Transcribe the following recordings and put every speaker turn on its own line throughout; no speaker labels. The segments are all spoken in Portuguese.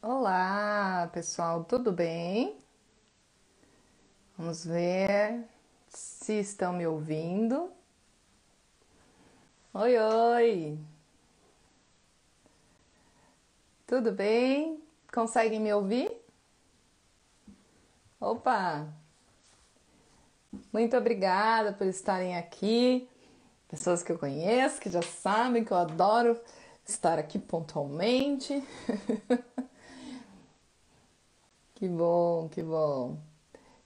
Olá, pessoal, tudo bem? Vamos ver se estão me ouvindo. Oi, oi, tudo bem? Conseguem me ouvir? Opa, muito obrigada por estarem aqui. Pessoas que eu conheço, que já sabem que eu adoro estar aqui pontualmente. Que bom, que bom.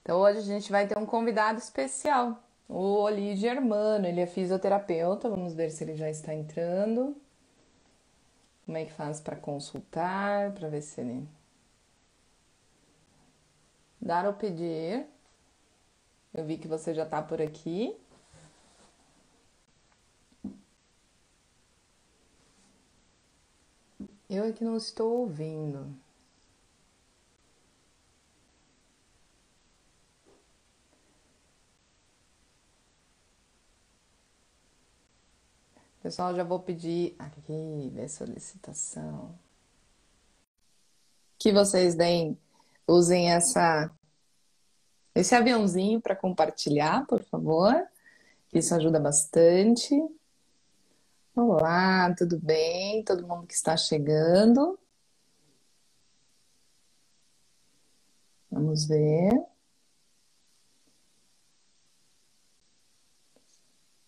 Então hoje a gente vai ter um convidado especial, o Oli Germano. Ele é fisioterapeuta. Vamos ver se ele já está entrando. Como é que faz para consultar, para ver se ele dar ou pedir. Eu vi que você já está por aqui. Eu é que não estou ouvindo. Pessoal, já vou pedir aqui, ver solicitação. Que vocês usem esse aviãozinho para compartilhar, por favor. Isso ajuda bastante. Olá, tudo bem? Todo mundo que está chegando. Vamos ver.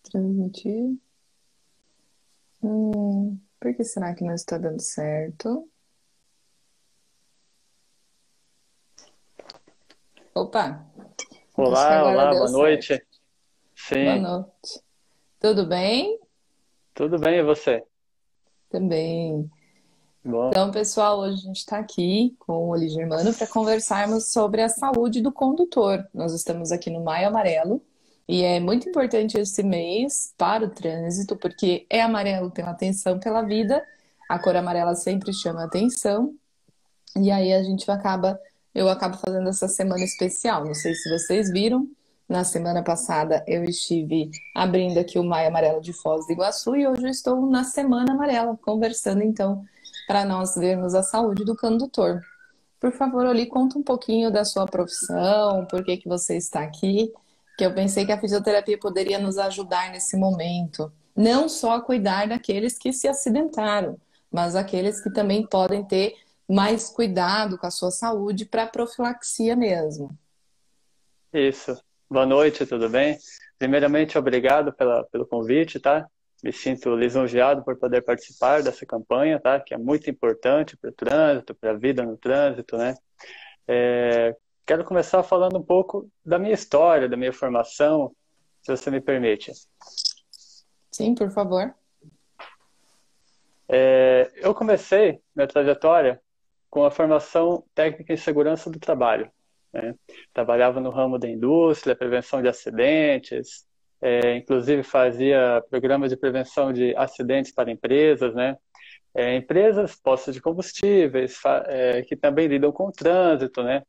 Transmitir. Por que será que não está dando certo? Opa, acho que
Olá,
agora
olá,
deu
boa
certo.
noite.
Boa
Sim,
noite. Tudo bem?
tudo bem e você?
Também.
Bom,
Então, pessoal, hoje a gente está aqui com o Oli Germano para conversarmos sobre a saúde do condutor. Nós estamos aqui no Maio Amarelo e é muito importante esse mês para o trânsito, porque é amarelo pela atenção pela vida, a cor amarela sempre chama atenção, e aí eu acabo fazendo essa semana especial. Não sei se vocês viram, na semana passada eu estive abrindo aqui o Maio Amarelo de Foz do Iguaçu e hoje eu estou na Semana Amarela, conversando então para nós vermos a saúde do condutor. Por favor, Oli, conta um pouquinho da sua profissão, por que que você está aqui, que eu pensei que a fisioterapia poderia nos ajudar nesse momento. Não só a cuidar daqueles que se acidentaram, mas aqueles que também podem ter mais cuidado com a sua saúde para profilaxia mesmo.
isso. Boa noite, tudo bem? Primeiramente, obrigado pelo convite, tá? Me sinto lisonjeado por poder participar dessa campanha, tá? Que é muito importante para o trânsito, para a vida no trânsito, né? É, Quero começar falando um pouco da minha história, da minha formação, se você me permite.
Sim, por favor.
Eu comecei minha trajetória com a formação técnica em segurança do trabalho, né? Trabalhava no ramo da indústria, prevenção de acidentes, inclusive fazia programas de prevenção de acidentes para empresas, né? Empresas, postos de combustíveis, que também lidam com o trânsito, né?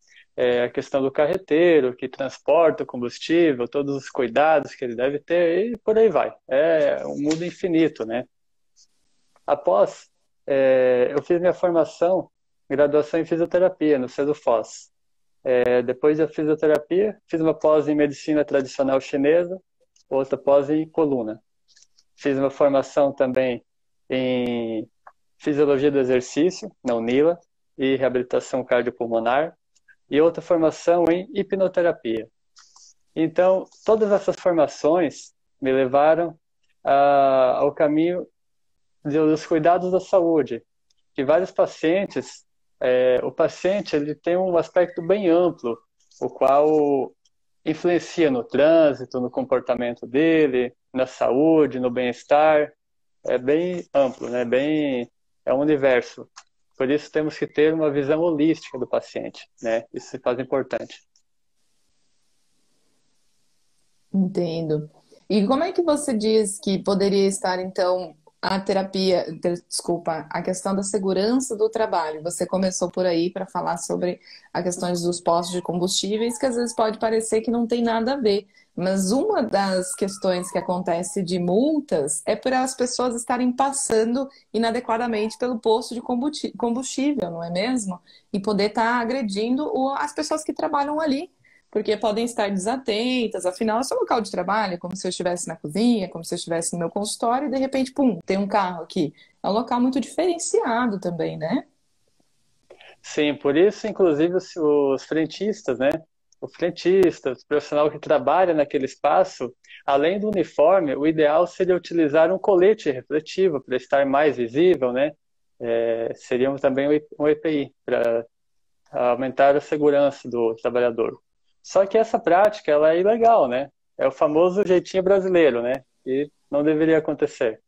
A questão do carreteiro, que transporta o combustível, todos os cuidados que ele deve ter, e por aí vai. É um mundo infinito, né? Após, eu fiz minha formação, graduação em fisioterapia no CEDUFOS. Depois da fisioterapia, fiz uma pós em medicina tradicional chinesa, outra pós em coluna. Fiz uma formação também em fisiologia do exercício, na UNILA, e reabilitação cardiopulmonar, e outra formação em hipnoterapia. Então, todas essas formações me levaram ao caminho dos cuidados da saúde, que vários pacientes, o paciente ele tem um aspecto bem amplo, o qual influencia no trânsito, no comportamento dele, na saúde, no bem-estar, é bem amplo, né? É um universo. Por isso temos que ter uma visão holística do paciente, né? Isso se faz importante.
Entendo. E como é que você diz que poderia estar, então, a terapia, desculpa, a questão da segurança do trabalho. Você começou por aí para falar sobre as questões dos postos de combustíveis, que às vezes pode parecer que não tem nada a ver. Mas uma das questões que acontece de multas é por as pessoas estarem passando inadequadamente pelo posto de combustível, não é mesmo? E poder estar agredindo as pessoas que trabalham ali porque podem estar desatentas, afinal, é seu local de trabalho, como se eu estivesse na cozinha, como se eu estivesse no meu consultório, e de repente, pum, tem um carro aqui. É um local muito diferenciado também, né?
Sim, por isso, inclusive, os frentistas, né? O frentista, o profissional que trabalha naquele espaço, além do uniforme, o ideal seria utilizar um colete refletivo para estar mais visível, né? Seria também um EPI, para aumentar a segurança do trabalhador. Só que essa prática, ela é ilegal, né? É o famoso jeitinho brasileiro, né? E não deveria acontecer.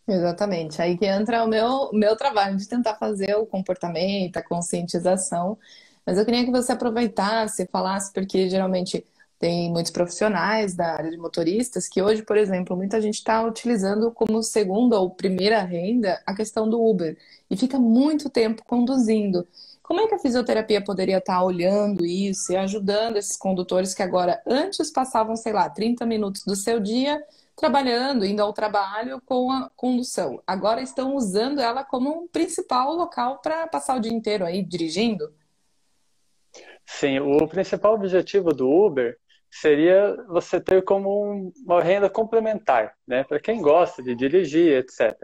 Exatamente. Aí que entra o meu trabalho de tentar fazer o comportamento, a conscientização. Mas eu queria que você aproveitasse, falasse, porque geralmente tem muitos profissionais da área de motoristas que hoje, por exemplo, muita gente está utilizando como segunda ou primeira renda a questão do Uber e fica muito tempo conduzindo. Como é que a fisioterapia poderia estar olhando isso e ajudando esses condutores que agora antes passavam, sei lá, 30 minutos do seu dia trabalhando, indo ao trabalho com a condução. Agora estão usando ela como um principal local para passar o dia inteiro aí dirigindo.
Sim, o principal objetivo do Uber seria você ter como uma renda complementar, né? Para quem gosta de dirigir, etc.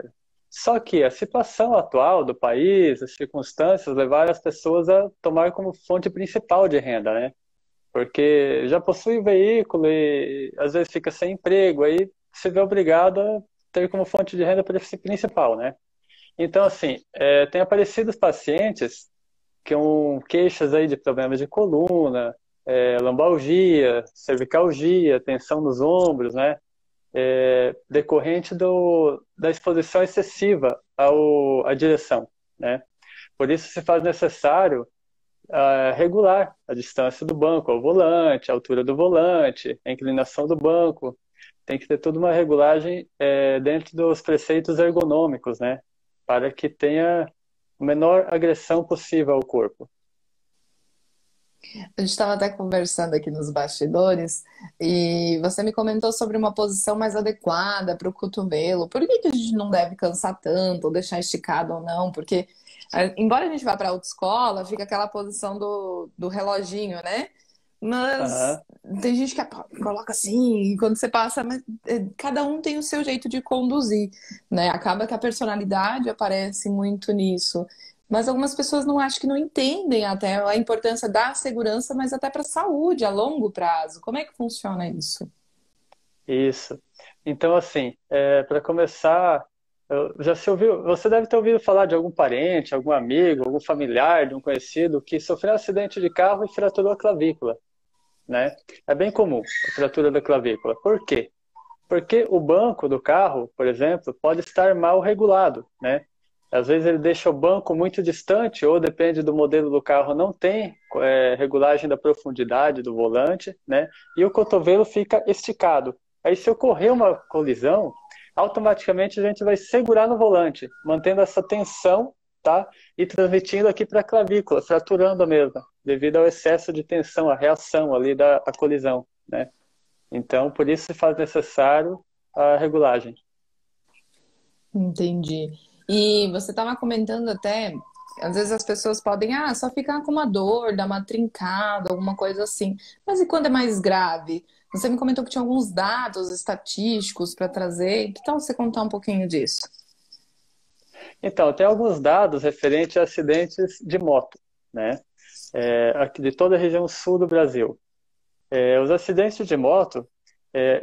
Só que a situação atual do país, as circunstâncias levaram as pessoas a tomar como fonte principal de renda, né? Porque já possui veículo e às vezes fica sem emprego, aí se vê obrigado a ter como fonte de renda principal, né? Então, assim, tem aparecido os pacientes com queixas aí de problemas de coluna, lombalgia, cervicalgia, tensão nos ombros, né? Decorrente da exposição excessiva à direção, né? Por isso se faz necessário regular a distância do banco ao volante, a altura do volante, a inclinação do banco. Tem que ter toda uma regulagem dentro dos preceitos ergonômicos, né? Para que tenha a menor agressão possível ao corpo.
A gente estava até conversando aqui nos bastidores e você me comentou sobre uma posição mais adequada para o cotovelo. Por que que a gente não deve cansar tanto, ou deixar esticado ou não? Porque, embora a gente vá para autoescola, fica aquela posição do reloginho, né? Mas
Aham.
tem gente que coloca assim, e quando você passa, mas cada um tem o seu jeito de conduzir, né? Acaba que a personalidade aparece muito nisso. Mas algumas pessoas não acho que não entendem até a importância da segurança, mas até para a saúde a longo prazo. Como é que funciona isso?
Isso. Então, assim, para começar, você deve ter ouvido falar de algum parente, algum amigo, algum familiar de um conhecido que sofreu um acidente de carro e fraturou a clavícula, né? É bem comum a fratura da clavícula. Por quê? Porque o banco do carro, por exemplo, pode estar mal regulado, né? Às vezes ele deixa o banco muito distante, ou depende do modelo do carro, não tem regulagem da profundidade do volante, né? E o cotovelo fica esticado. Aí, se ocorrer uma colisão, automaticamente a gente vai segurar no volante, mantendo essa tensão, tá? E transmitindo aqui para a clavícula, fraturando a mesma, devido ao excesso de tensão, a reação ali da colisão, né? Então, por isso se faz necessário a regulagem.
Entendi. E você estava comentando até, às vezes as pessoas podem, só ficar com uma dor, dar uma trincada, alguma coisa assim. Mas e quando é mais grave? Você me comentou que tinha alguns dados estatísticos para trazer. Que tal você contar um pouquinho disso?
Então, tem alguns dados referentes a acidentes de moto, né? Aqui de toda a região sul do Brasil. Os acidentes de moto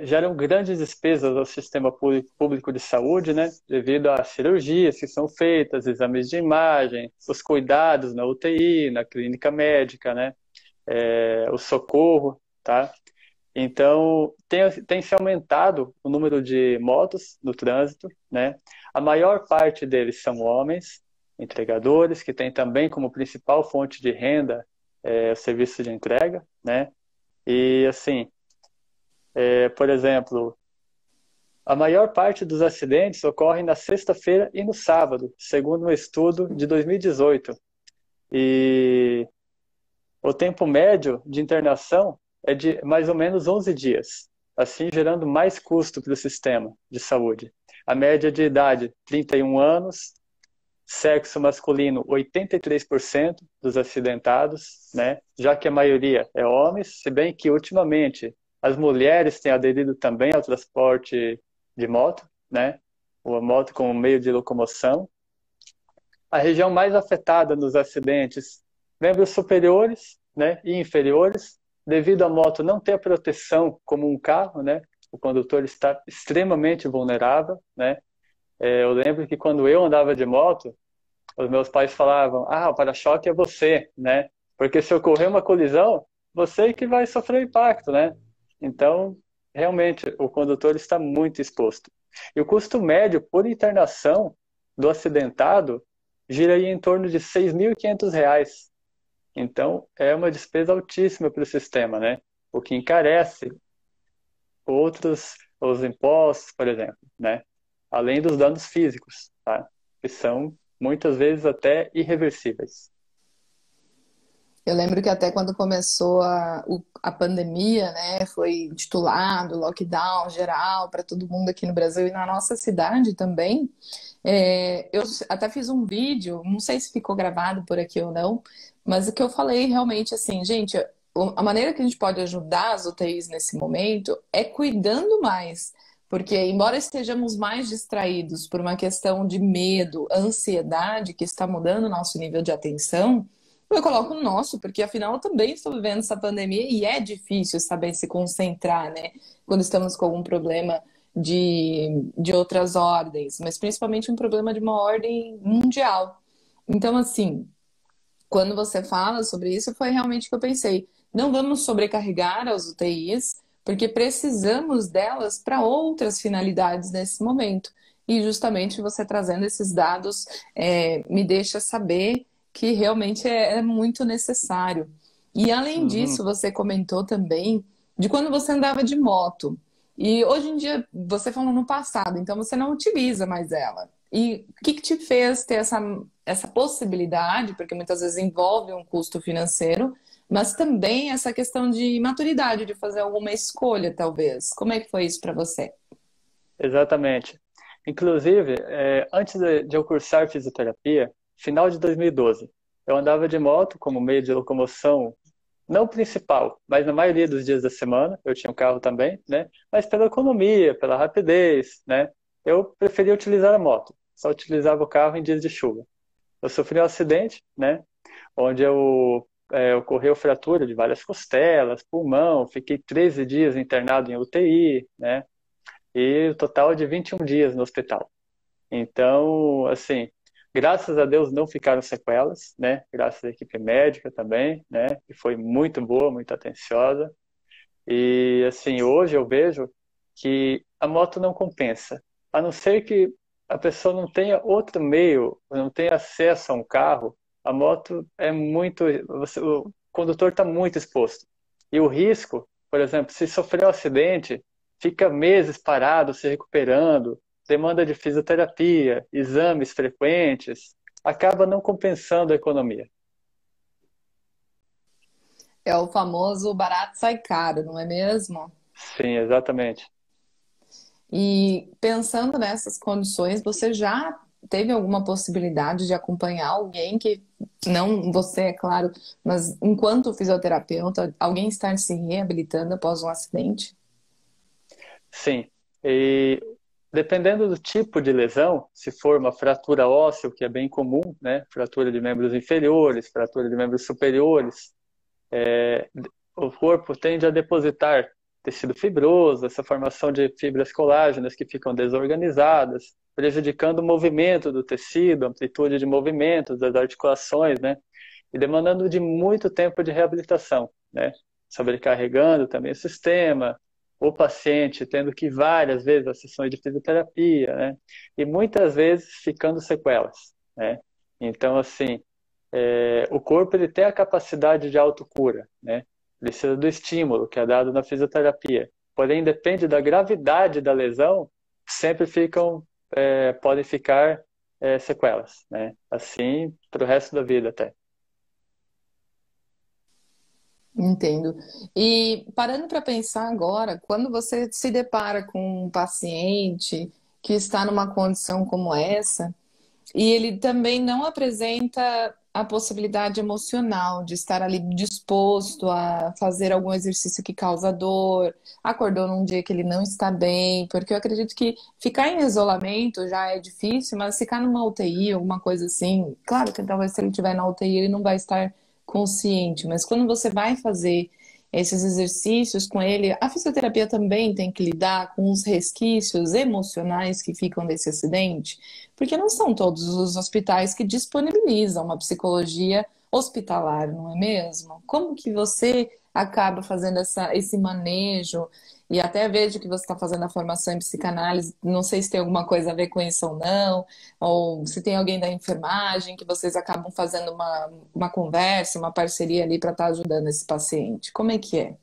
geram grandes despesas ao sistema público de saúde, né? Devido às cirurgias que são feitas, exames de imagem, os cuidados na UTI, na clínica médica, né? O socorro, tá? Então, tem se aumentado o número de motos no trânsito, né? A maior parte deles são homens, entregadores, que têm também como principal fonte de renda o serviço de entrega, né? E, assim, por exemplo, A maior parte dos acidentes ocorre na sexta-feira e no sábado, segundo um estudo de 2018. E o tempo médio de internação é de mais ou menos 11 dias, assim gerando mais custo para o sistema de saúde. A média de idade, 31 anos, sexo masculino, 83% dos acidentados, né? Já que a maioria é homens, se bem que ultimamente as mulheres têm aderido também ao transporte de moto, né? A moto como meio de locomoção. A região mais afetada nos acidentes, membros superiores, né, e inferiores, devido à moto não ter a proteção como um carro, né? O condutor está extremamente vulnerável, né? Eu lembro que quando eu andava de moto, os meus pais falavam, o para-choque é você, né? Porque se ocorrer uma colisão, você que vai sofrer o impacto, né? Então, realmente, o condutor está muito exposto. E o custo médio por internação do acidentado gira aí em torno de R$ 6.500. Então, é uma despesa altíssima para o sistema, né? O que encarece os impostos, por exemplo, né? Além dos danos físicos, tá? Que são muitas vezes até irreversíveis.
Eu lembro que até quando começou a pandemia, né, foi intitulado lockdown geral para todo mundo aqui no Brasil e na nossa cidade também. Eu até fiz um vídeo, não sei se ficou gravado por aqui ou não, mas o que eu falei realmente assim, gente, a maneira que a gente pode ajudar as UTIs nesse momento é cuidando mais. Porque, embora estejamos mais distraídos por uma questão de medo, ansiedade, que está mudando o nosso nível de atenção, eu coloco o nosso, porque afinal eu também estou vivendo essa pandemia e é difícil saber se concentrar, né? Quando estamos com algum problema de outras ordens, mas principalmente um problema de uma ordem mundial. Então, assim, quando você fala sobre isso, foi realmente o que eu pensei. Não vamos sobrecarregar as UTIs, porque precisamos delas para outras finalidades nesse momento. E justamente você trazendo esses dados me deixa saber que realmente é muito necessário. E além
Uhum.
disso, você comentou também de quando você andava de moto. E hoje em dia, você falou no passado, então você não utiliza mais ela. E o que te fez ter essa possibilidade, porque muitas vezes envolve um custo financeiro, mas também essa questão de maturidade, de fazer alguma escolha, talvez. Como é que foi isso para você?
Exatamente. Inclusive, antes de eu cursar fisioterapia, final de 2012, eu andava de moto como meio de locomoção, não principal, mas na maioria dos dias da semana, eu tinha um carro também, né? Mas pela economia, pela rapidez, né? Eu preferia utilizar a moto, só utilizava o carro em dias de chuva. Eu sofri um acidente, né? Onde ocorreu fratura de várias costelas, pulmão, fiquei 13 dias internado em UTI, né? E o total de 21 dias no hospital. Então, assim, graças a Deus não ficaram sequelas, né? Graças à equipe médica também, né? Que foi muito boa, muito atenciosa. E, assim, hoje eu vejo que a moto não compensa. A não ser que a pessoa não tenha outro meio, não tenha acesso a um carro, a moto é muito. O condutor está muito exposto. E o risco, por exemplo, se sofrer um acidente, fica meses parado, se recuperando, demanda de fisioterapia, exames frequentes, acaba não compensando a economia.
É o famoso barato sai caro, não é mesmo?
Sim, exatamente.
E pensando nessas condições, você já teve alguma possibilidade de acompanhar alguém que, não você, é claro, mas enquanto fisioterapeuta, alguém estar se reabilitando após um acidente?
Sim. E dependendo do tipo de lesão, se for uma fratura óssea, o que é bem comum, né? Fratura de membros inferiores, fratura de membros superiores, o corpo tende a depositar tecido fibroso, essa formação de fibras colágenas que ficam desorganizadas, prejudicando o movimento do tecido, a amplitude de movimentos das articulações, né? E demandando de muito tempo de reabilitação, né? Sobrecarregando também o sistema, o paciente tendo que ir várias vezes às sessões de fisioterapia, né? E muitas vezes ficando sequelas, né? Então, assim, o corpo ele tem a capacidade de autocura, né? Precisa do estímulo que é dado na fisioterapia. Porém, depende da gravidade da lesão sempre podem ficar sequelas, né? Assim, para o resto da vida até.
Entendo. E parando para pensar agora, quando você se depara com um paciente que está numa condição como essa, e ele também não apresenta a possibilidade emocional de estar ali disposto a fazer algum exercício que causa dor, acordou num dia que ele não está bem, porque eu acredito que ficar em isolamento já é difícil, mas ficar numa UTI, alguma coisa assim, claro que talvez se ele estiver na UTI ele não vai estar consciente, mas quando você vai fazer esses exercícios com ele, a fisioterapia também tem que lidar com os resquícios emocionais que ficam desse acidente. Porque não são todos os hospitais que disponibilizam uma psicologia hospitalar, não é mesmo? Como que você acaba fazendo esse manejo? E até vejo que você está fazendo a formação em psicanálise, não sei se tem alguma coisa a ver com isso ou não, ou se tem alguém da enfermagem que vocês acabam fazendo uma conversa, uma parceria ali para estar ajudando esse paciente. Como é que é?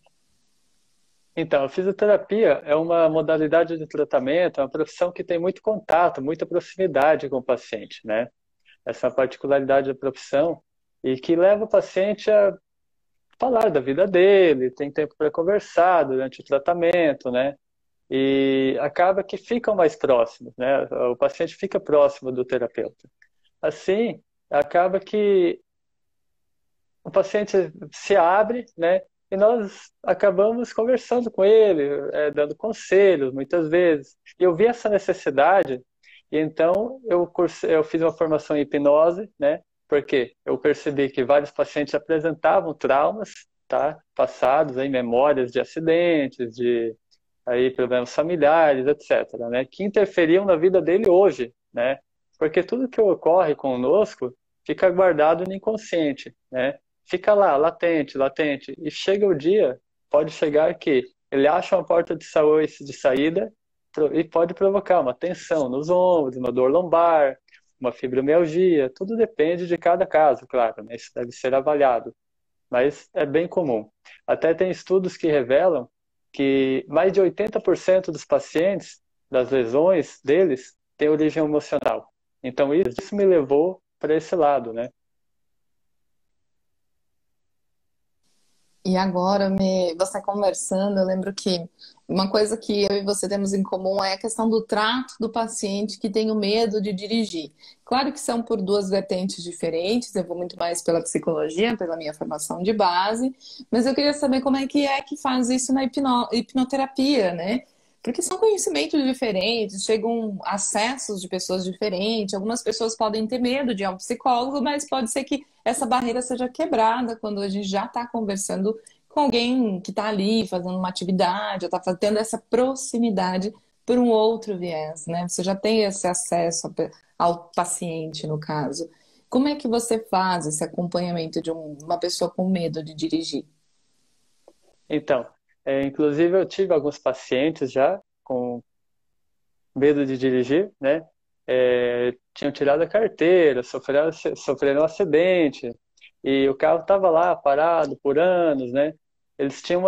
Então, a fisioterapia é uma modalidade de tratamento, é uma profissão que tem muito contato, muita proximidade com o paciente, né? Essa é uma particularidade da profissão e que leva o paciente a falar da vida dele, tem tempo para conversar durante o tratamento, né? E acaba que ficam mais próximos, né? O paciente fica próximo do terapeuta. Assim, acaba que o paciente se abre, né? E nós acabamos conversando com ele, dando conselhos muitas vezes. E eu vi essa necessidade, e então eu fiz uma formação em hipnose, né? Porque eu percebi que vários pacientes apresentavam traumas, tá? Passados, aí, memórias de acidentes, de aí, problemas familiares, etc., né? Que interferiam na vida dele hoje, né? Porque tudo que ocorre conosco fica guardado no inconsciente, né? Fica lá, latente, latente. E chega o dia, pode chegar que ele acha uma porta de saída e pode provocar uma tensão nos ombros, uma dor lombar, uma fibromialgia. Tudo depende de cada caso, claro, né? Isso deve ser avaliado, mas é bem comum. Até tem estudos que revelam que mais de 80% dos pacientes, das lesões deles, têm origem emocional. Então isso me levou para esse lado, né?
E agora, você conversando, eu lembro que uma coisa que eu e você temos em comum é a questão do trato do paciente que tem o medo de dirigir. Claro que são por duas vertentes diferentes, eu vou muito mais pela psicologia, pela minha formação de base, mas eu queria saber como é que faz isso na hipnoterapia, né? Porque são conhecimentos diferentes, chegam acessos de pessoas diferentes. Algumas pessoas podem ter medo de ir a um psicólogo, mas pode ser que essa barreira seja quebrada quando a gente já está conversando com alguém que está ali fazendo uma atividade, está tendo essa proximidade por um outro viés, né? Você já tem esse acesso ao paciente, no caso. Como é que você faz esse acompanhamento de uma pessoa com medo de dirigir?
Então, inclusive eu tive alguns pacientes já com medo de dirigir, né? Tinham tirado a carteira, sofreram um acidente, e o carro estava lá parado por anos, né? Eles tinham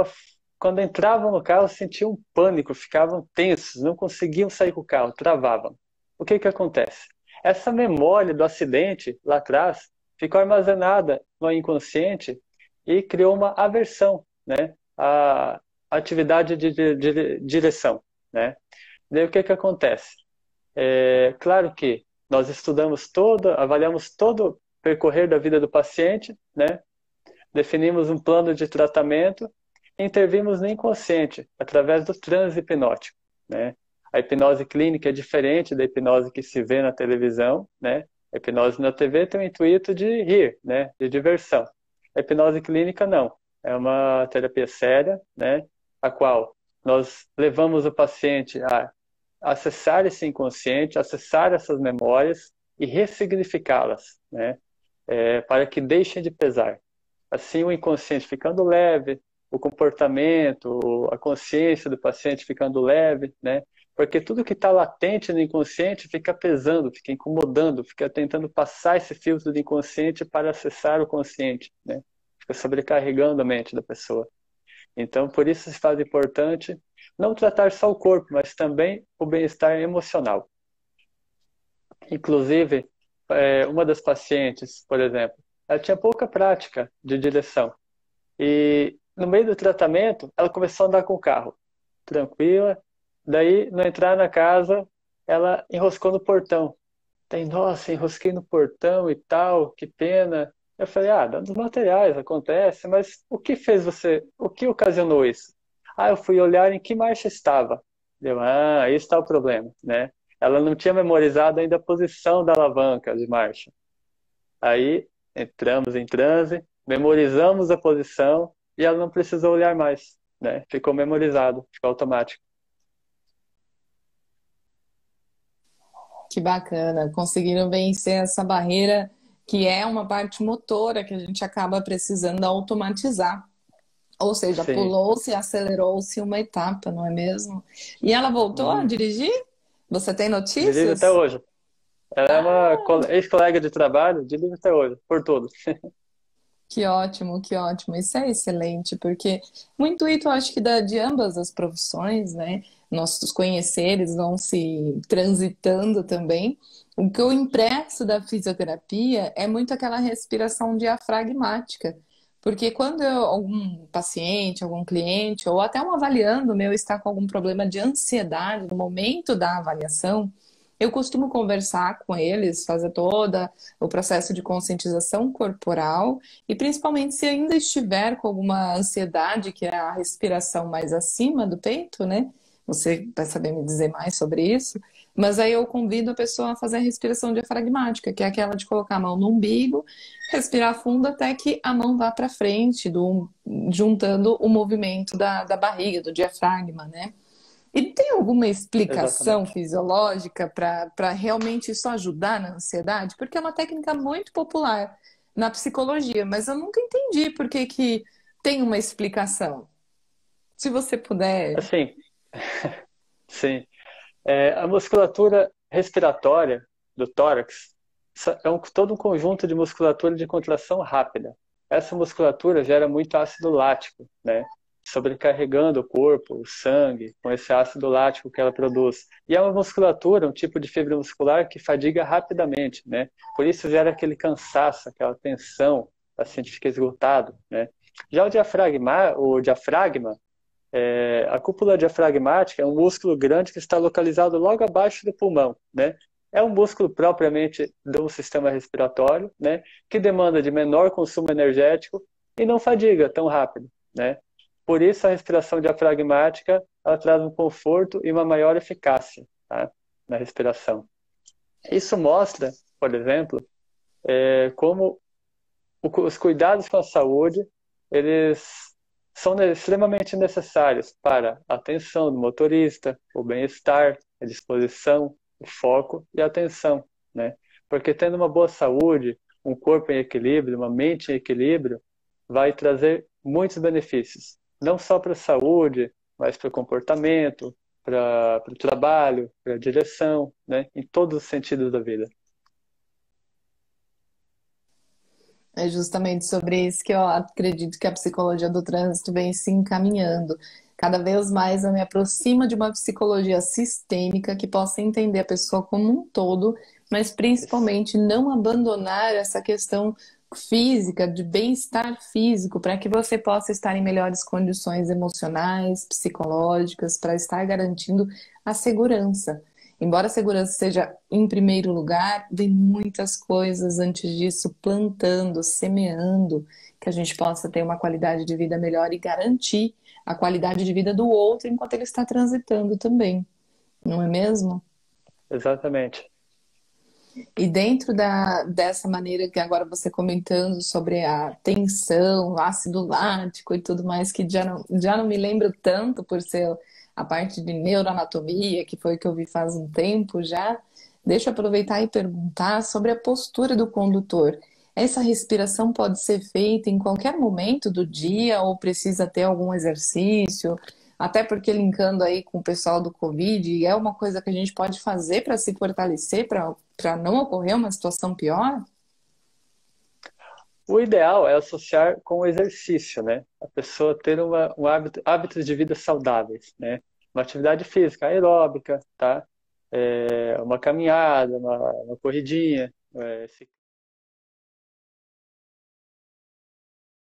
quando entravam no carro, sentiam um pânico, ficavam tensos, não conseguiam sair com o carro, travavam. O que que acontece? Essa memória do acidente lá atrás ficou armazenada no inconsciente e criou uma aversão, né? A atividade de direção, né? Daí o que que acontece? Claro que nós avaliamos todo o percorrer da vida do paciente, né? Definimos um plano de tratamento e intervimos no inconsciente através do transe hipnótico, né? A hipnose clínica é diferente da hipnose que se vê na televisão, né? A hipnose na TV tem o intuito de rir, né? De diversão. A hipnose clínica não. É uma terapia séria, né? A qual nós levamos o paciente a acessar esse inconsciente, acessar essas memórias e ressignificá-las, né? Para que deixem de pesar. Assim, o inconsciente ficando leve, o comportamento, a consciência do paciente ficando leve, né? Porque tudo que está latente no inconsciente fica pesando, fica incomodando, fica tentando passar esse filtro do inconsciente para acessar o consciente, né? Fica sobrecarregando a mente da pessoa. Então, por isso se faz importante não tratar só o corpo, mas também o bem-estar emocional. Inclusive, uma das pacientes, por exemplo, ela tinha pouca prática de direção. E no meio do tratamento, ela começou a andar com o carro, tranquila. Daí, no entrar na casa, ela enroscou no portão. Tem, nossa, enrosquei no portão e tal, que pena. Eu falei, danos materiais, acontece, mas o que fez você, o que ocasionou isso? Eu fui olhar em que marcha estava. Aí está o problema, né? Ela não tinha memorizado ainda a posição da alavanca de marcha. Aí entramos em transe, memorizamos a posição e ela não precisou olhar mais, né? Ficou memorizado, ficou automático.
Que bacana, conseguiram vencer essa barreira que é uma parte motora que a gente acaba precisando automatizar. Ou seja,
Sim,
pulou-se, acelerou-se uma etapa, não é mesmo? E ela voltou a
hum,
dirigir? Você tem
dirige até
notícias?
hoje. Ela é uma ex-colega de trabalho, dirige até hoje, por tudo.
Que ótimo, que ótimo. Isso é excelente, porque o intuito, eu acho que de ambas as profissões, né? Nossos conheceres vão se transitando também. O que eu impresso da fisioterapia é muito aquela respiração diafragmática. Porque quando algum paciente, algum cliente, ou até um avaliando meu está com algum problema de ansiedade no momento da avaliação, eu costumo conversar com eles, fazer todo o processo de conscientização corporal e principalmente se ainda estiver com alguma ansiedade, que é a respiração mais acima do peito, né? Você vai saber me dizer mais sobre isso. Mas aí eu convido a pessoa a fazer a respiração diafragmática, que é aquela de colocar a mão no umbigo, respirar fundo até que a mão vá para frente, juntando o movimento da barriga, do diafragma, né? E tem alguma explicação
Exatamente.
fisiológica para realmente isso ajudar na ansiedade? Porque é uma técnica muito popular na psicologia, mas eu nunca entendi por que que tem uma explicação. Se você puder.
Assim, sim. A musculatura respiratória do tórax é todo um conjunto de musculatura de contração rápida. Essa musculatura gera muito ácido lático, né? Sobrecarregando o corpo, o sangue, com esse ácido lático que ela produz. E é uma musculatura, um tipo de fibra muscular que fadiga rapidamente, né? Por isso gera aquele cansaço, aquela tensão, o paciente fica esgotado, né? Já o diafragma a cúpula diafragmática é um músculo grande que está localizado logo abaixo do pulmão, né? É um músculo propriamente do sistema respiratório, né? Que demanda de menor consumo energético e não fadiga tão rápido, né? Por isso a respiração diafragmática ela traz um conforto e uma maior eficácia, tá? Na respiração. Isso mostra, por exemplo, como os cuidados com a saúde, eles são extremamente necessários para a atenção do motorista, o bem-estar, a disposição, o foco e a atenção, né? Porque tendo uma boa saúde, um corpo em equilíbrio, uma mente em equilíbrio, vai trazer muitos benefícios, não só para a saúde, mas para o comportamento, para o trabalho, para a direção, né? Em todos os sentidos da vida.
É justamente sobre isso que eu acredito que a psicologia do trânsito vem se encaminhando. Cada vez mais eu me aproximo de uma psicologia sistêmica que possa entender a pessoa como um todo, mas
Isso.
principalmente não abandonar essa questão física, de bem-estar físico, para que você possa estar em melhores condições emocionais, psicológicas, para estar garantindo a segurança. Embora a segurança seja em primeiro lugar, vem muitas coisas antes disso, plantando, semeando, que a gente possa ter uma qualidade de vida melhor e garantir a qualidade de vida do outro enquanto ele está transitando também, não é mesmo?
Exatamente.
E dentro dessa maneira que agora você comentando sobre a tensão, o ácido lático e tudo mais, que já não me lembro tanto por ser a parte de neuroanatomia, que foi que eu vi faz um tempo já, deixa eu aproveitar e perguntar sobre a postura do condutor. Essa respiração pode ser feita em qualquer momento do dia ou precisa ter algum exercício? Até porque linkando aí com o pessoal do Covid, é uma coisa que a gente pode fazer para se fortalecer, para não ocorrer uma situação pior?
O ideal é associar com o exercício, né? A pessoa ter hábitos de vida saudáveis, né? uma atividade física aeróbica, tá? Uma caminhada, uma corridinha,